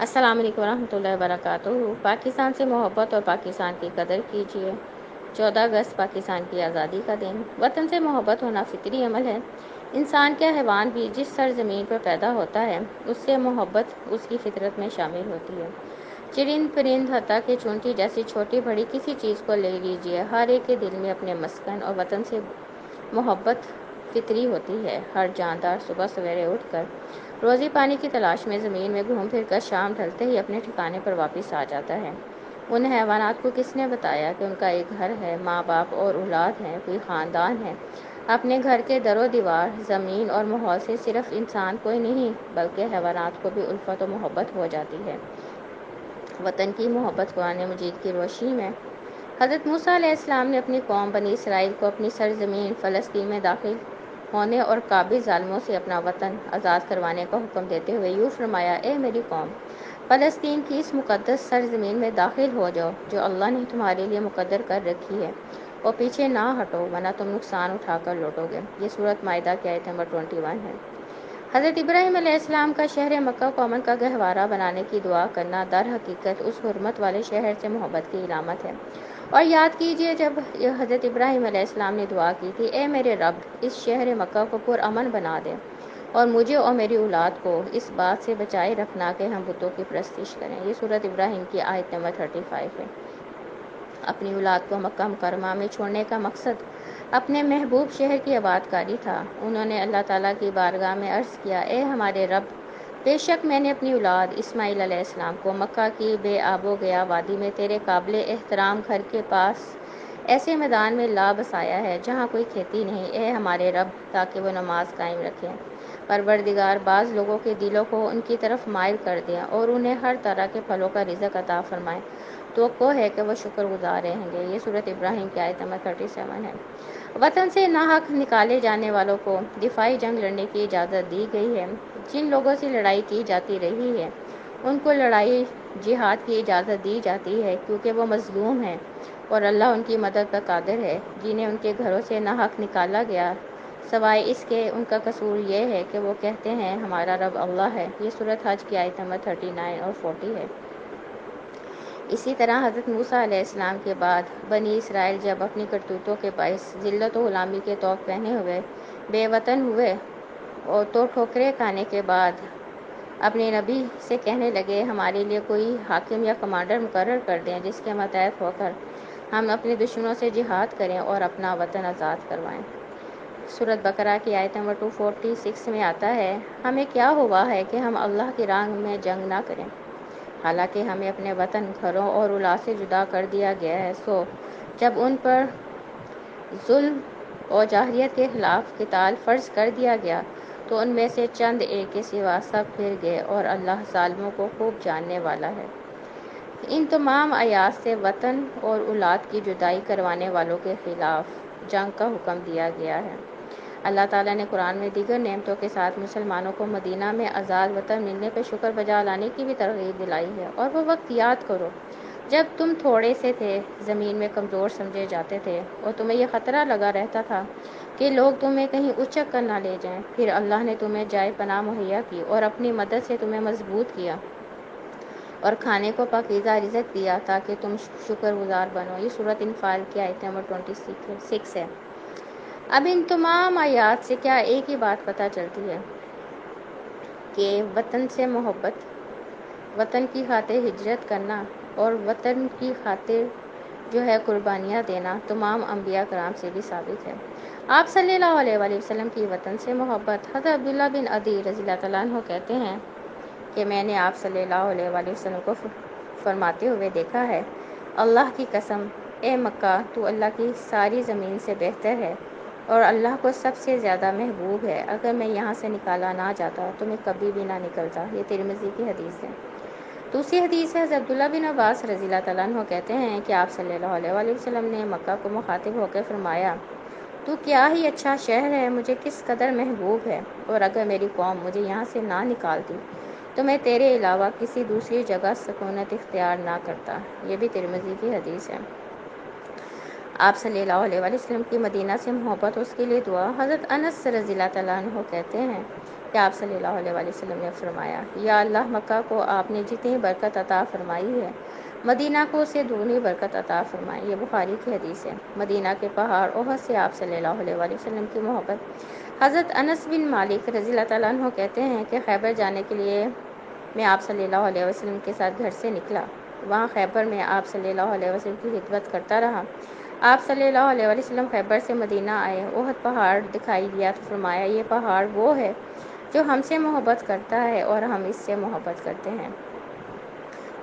السلام علیکم ورحمۃ اللہ وبرکاتہ۔ پاکستان سے محبت اور پاکستان کی قدر کیجیے۔ 14 اگست پاکستان کی آزادی کا دن۔ وطن سے محبت ہونا فطری عمل ہے۔ انسان کیا حیوان بھی جس سرزمین پر پیدا ہوتا ہے اس سے محبت اس کی فطرت میں شامل ہوتی ہے۔ چرند پرند حتیٰ کہ چونٹی جیسی چھوٹی بڑی کسی چیز کو لے لیجیے، ہر ایک کے دل میں اپنے مسکن اور وطن سے محبت فطری ہوتی ہے۔ ہر جاندار صبح سویرے اٹھ کر روزی پانی کی تلاش میں زمین میں گھوم پھر کر شام ڈھلتے ہی اپنے ٹھکانے پر واپس آ جاتا ہے۔ ان حیوانات کو کس نے بتایا کہ ان کا ایک گھر ہے، ماں باپ اور اولاد ہیں، کوئی خاندان ہے۔ اپنے گھر کے در و دیوار، زمین اور ماحول سے صرف انسان کو ہی نہیں بلکہ حیوانات کو بھی الفت و محبت ہو جاتی ہے۔ وطن کی محبت قرآن مجید کی روشنی میں حضرت موسیٰ علیہ السلام نے اپنی قوم بنی اسرائیل کو اپنی سرزمین فلسطین میں داخل ہونے اور قابض ظالموں سے اپنا وطن آزاد کروانے کا حکم دیتے ہوئے یوں فرمایا: اے میری قوم، فلسطین کی اس مقدس سرزمین میں داخل ہو جاؤ جو اللہ نے تمہارے لیے مقرر کر رکھی ہے، اور پیچھے نہ ہٹو ورنہ تم نقصان اٹھا کر لوٹو گے۔ یہ سورۃ مائدہ کی آیت نمبر 21 ہے۔ حضرت ابراہیم علیہ السلام کا شہر مکہ کو امن کا گہوارہ بنانے کی دعا کرنا در حقیقت اس حرمت والے شہر سے محبت کی علامت ہے۔ اور یاد کیجیے جب حضرت ابراہیم علیہ السلام نے دعا کی تھی: اے میرے رب، اس شہر مکہ کو پرامن بنا دے اور مجھے اور میری اولاد کو اس بات سے بچائے رکھنا کہ ہم بتوں کی پرستش کریں۔ یہ سورۃ ابراہیم کی آیت نمبر 35 ہے۔ اپنی اولاد کو مکہ مکرمہ میں چھوڑنے کا مقصد اپنے محبوب شہر کی آباد کاری تھا۔ انہوں نے اللہ تعالیٰ کی بارگاہ میں عرض کیا: اے ہمارے رب، بے شک میں نے اپنی اولاد اسماعیل علیہ السلام کو مکہ کی بے آب و گیا وادی میں تیرے قابل احترام گھر کے پاس ایسے میدان میں لا بسایا ہے جہاں کوئی کھیتی نہیں، اے ہمارے رب، تاکہ وہ نماز قائم رکھیں۔ پروردگار، بعض لوگوں کے دلوں کو ان کی طرف مائل کر دیں اور انہیں ہر طرح کے پھلوں کا رزق عطا فرمائیں، توقع ہے کہ وہ شکر گزار رہیں گے۔ یہ سورۃ ابراہیم کی آیت نمبر 37 ہے۔ وطن سے ناحق نکالے جانے والوں کو دفاعی جنگ لڑنے کی اجازت دی گئی ہے۔ جن لوگوں سے لڑائی کی جاتی رہی ہے ان کو لڑائی جہاد کی اجازت دی جاتی ہے کیونکہ وہ مظلوم ہیں اور اللہ ان کی مدد پر قادر ہے۔ جنہیں ان کے گھروں سے ناحق نکالا گیا سوائے اس کے ان کا قصور یہ ہے کہ وہ کہتے ہیں ہمارا رب اللہ ہے۔ یہ سورۃ حج کی آیت نمبر 39 اور 40 ہے۔ اسی طرح حضرت موسیٰ علیہ السلام کے بعد بنی اسرائیل جب اپنی کرتوتوں کے باعث ذلت و غلامی کے طوق پہنے ہوئے بے وطن ہوئے اور تو ٹھوکریں کھانے کے بعد اپنے نبی سے کہنے لگے: ہمارے لیے کوئی حاکم یا کمانڈر مقرر کر دیں جس کے ماتحت ہو کر ہم اپنے دشمنوں سے جہاد کریں اور اپنا وطن آزاد کروائیں۔ سورۃ بقرہ کی آیت نمبر 246 میں آتا ہے: ہمیں کیا ہوا ہے کہ ہم اللہ کی راہ میں جنگ نہ کریں، حالانکہ ہمیں اپنے وطن، گھروں اور اولاد سے جدا کر دیا گیا ہے۔ سو جب ان پر ظلم اور جاہلیت کے خلاف قتال فرض کر دیا گیا تو ان میں سے چند ایک کے سوا سب پھر گئے، اور اللہ ظالموں کو خوب جاننے والا ہے۔ ان تمام آیات سے وطن اور اولاد کی جدائی کروانے والوں کے خلاف جنگ کا حکم دیا گیا ہے۔ اللہ تعالیٰ نے قرآن میں دیگر نعمتوں کے ساتھ مسلمانوں کو مدینہ میں آزاد وطن ملنے پر شکر بجا لانے کی بھی ترغیب دلائی ہے۔ اور وہ وقت یاد کرو جب تم تھوڑے سے تھے، زمین میں کمزور سمجھے جاتے تھے اور تمہیں یہ خطرہ لگا رہتا تھا کہ لوگ تمہیں کہیں اچک کر نہ لے جائیں، پھر اللہ نے تمہیں جائے پناہ مہیا کی اور اپنی مدد سے تمہیں مضبوط کیا اور کھانے کو پاکیزہ رزق دیا تاکہ تم شکر گزار بنو۔ یہ سورۃ انفال کی آیت نمبر 26 ہے۔ اب ان تمام آیات سے کیا ایک ہی بات پتہ چلتی ہے کہ وطن سے محبت، وطن کی خاطر ہجرت کرنا اور وطن کی خاطر جو ہے قربانیاں دینا تمام انبیاء کرام سے بھی ثابت ہے۔ آپ صلی اللہ علیہ وآلہ وسلم کی وطن سے محبت۔ حضرت عبداللہ بن عدی رضی اللہ تعالیٰ عنہ کہتے ہیں کہ میں نے آپ صلی اللہ علیہ وآلہ وسلم کو فرماتے ہوئے دیکھا ہے: اللہ کی قسم، اے مکہ، تو اللہ کی ساری زمین سے بہتر ہے اور اللہ کو سب سے زیادہ محبوب ہے۔ اگر میں یہاں سے نکالا نہ جاتا تو میں کبھی بھی نہ نکلتا۔ یہ ترمذی کی حدیث ہے۔ دوسری حدیث ہے، حضرت عبداللہ بن عباس رضی اللہ تعالیٰ عنہ کہتے ہیں کہ آپ صلی اللہ علیہ وآلہ وسلم نے مکہ کو مخاطب ہو کر فرمایا: تو کیا ہی اچھا شہر ہے، مجھے کس قدر محبوب ہے، اور اگر میری قوم مجھے یہاں سے نہ نکالتی تو میں تیرے علاوہ کسی دوسری جگہ سکونت اختیار نہ کرتا۔ یہ بھی ترمذی کی حدیث ہے۔ آپ صلی اللہ علیہ وآلہ وسلم کی مدینہ سے محبت، اس کے لیے دعا۔ حضرت انس رضی اللہ تعالیٰ عنہ کہتے ہیں کہ آپ صلی اللہ علیہ وآلہ وسلم نے فرمایا، یا اللہ، مکہ کو آپ نے جتنی برکت عطا فرمائی ہے، مدینہ کو اسے دگنی برکت عطا فرمائے۔ یہ بخاری کی حدیث ہے۔ مدینہ کے پہاڑ احد سے آپ صلی اللہ علیہ وآلہ وسلم کی محبت۔ حضرت انس بن مالک رضی اللہ تعالیٰ عنہ کہتے ہیں کہ خیبر جانے کے لیے میں آپ صلی اللہ علیہ وسلم کے ساتھ گھر سے نکلا۔ وہاں خیبر میں آپ صلی اللہ علیہ وسلم کی خدمت کرتا رہا۔ آپ صلی اللہ علیہ وآلہ وسلم خیبر سے مدینہ آئے، احد پہاڑ دکھائی دیا تو فرمایا، یہ پہاڑ وہ ہے جو ہم سے محبت کرتا ہے اور ہم اس سے محبت کرتے ہیں۔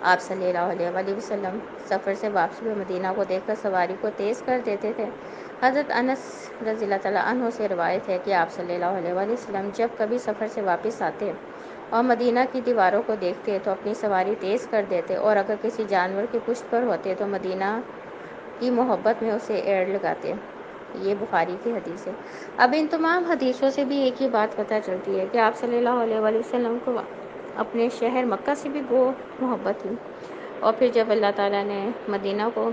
آپ صلی اللہ علیہ وآلہ وسلم سفر سے واپسی میں مدینہ کو دیکھ کر سواری کو تیز کر دیتے تھے۔ حضرت انس رضی اللہ تعالیٰ عنہ سے روایت ہے کہ آپ صلی اللہ علیہ وآلہ وسلم جب کبھی سفر سے واپس آتے اور مدینہ کی دیواروں کو دیکھتے تو اپنی سواری تیز کر دیتے، اور اگر کسی جانور کی پشت پر ہوتے تو مدینہ کی محبت میں اسے ایڑ لگاتے۔ یہ بخاری کی حدیث ہے۔ اب ان تمام حدیثوں سے بھی ایک ہی بات پتہ چلتی ہے کہ آپ صلی اللہ علیہ وآلہ وسلم کو اپنے شہر مکہ سے بھی وہ محبت تھی، اور پھر جب اللہ تعالیٰ نے مدینہ کو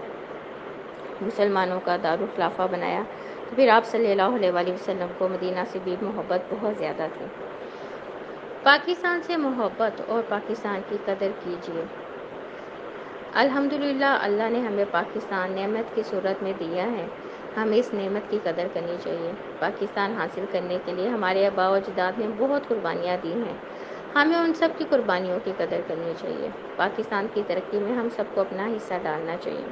مسلمانوں کا دارالخلافہ بنایا تو پھر آپ صلی اللہ علیہ وآلہ وسلم کو مدینہ سے بھی محبت بہت زیادہ تھی۔ پاکستان سے محبت اور پاکستان کی قدر کیجیے۔ الحمدللہ، اللہ نے ہمیں پاکستان نعمت کی صورت میں دیا ہے، ہمیں اس نعمت کی قدر کرنی چاہیے۔ پاکستان حاصل کرنے کے لیے ہمارے آباء و اجداد نے بہت قربانیاں دی ہیں، ہمیں ان سب کی قربانیوں کی قدر کرنی چاہیے۔ پاکستان کی ترقی میں ہم سب کو اپنا حصہ ڈالنا چاہیے۔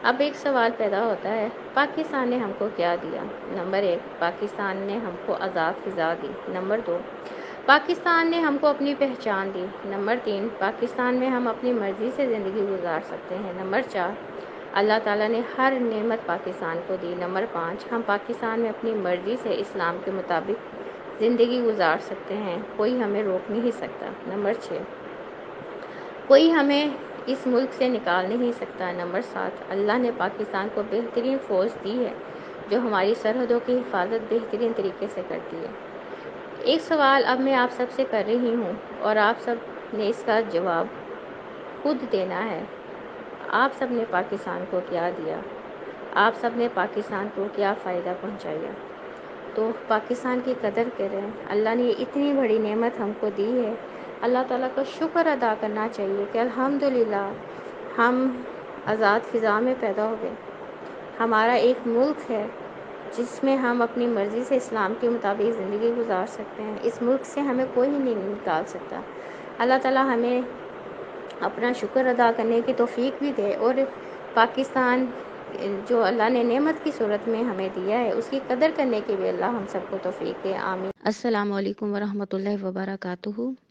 اب ایک سوال پیدا ہوتا ہے، پاکستان نے ہم کو کیا دیا؟ نمبر 1، پاکستان نے ہم کو آزاد فضا دی۔ نمبر 2، پاکستان نے ہم کو اپنی پہچان دی۔ نمبر 3، پاکستان میں ہم اپنی مرضی سے زندگی گزار سکتے ہیں۔ نمبر 4، اللہ تعالیٰ نے ہر نعمت پاکستان کو دی۔ نمبر 5، ہم پاکستان میں اپنی مرضی سے اسلام کے مطابق زندگی گزار سکتے ہیں، کوئی ہمیں روک نہیں سکتا۔ نمبر 6، کوئی ہمیں اس ملک سے نکال نہیں سکتا۔ نمبر 7، اللہ نے پاکستان کو بہترین فوج دی ہے جو ہماری سرحدوں کی حفاظت بہترین طریقے سے کرتی ہے۔ ایک سوال اب میں آپ سب سے کر رہی ہوں اور آپ سب نے اس کا جواب خود دینا ہے۔ آپ سب نے پاکستان کو کیا دیا؟ آپ سب نے پاکستان کو کیا فائدہ پہنچایا؟ تو پاکستان کی قدر کریں۔ اللہ نے اتنی بڑی نعمت ہم کو دی ہے، اللہ تعالیٰ کا شکر ادا کرنا چاہیے کہ الحمدللہ ہم آزاد فضا میں پیدا ہو گئے۔ ہمارا ایک ملک ہے جس میں ہم اپنی مرضی سے اسلام کے مطابق زندگی گزار سکتے ہیں۔ اس ملک سے ہمیں کوئی نہیں نکال سکتا۔ اللہ تعالیٰ ہمیں اپنا شکر ادا کرنے کی توفیق بھی دے، اور پاکستان جو اللہ نے نعمت کی صورت میں ہمیں دیا ہے اس کی قدر کرنے کی بھی اللہ ہم سب کو توفیق دے۔ آمین۔ السلام علیکم ورحمۃ اللہ وبرکاتہ۔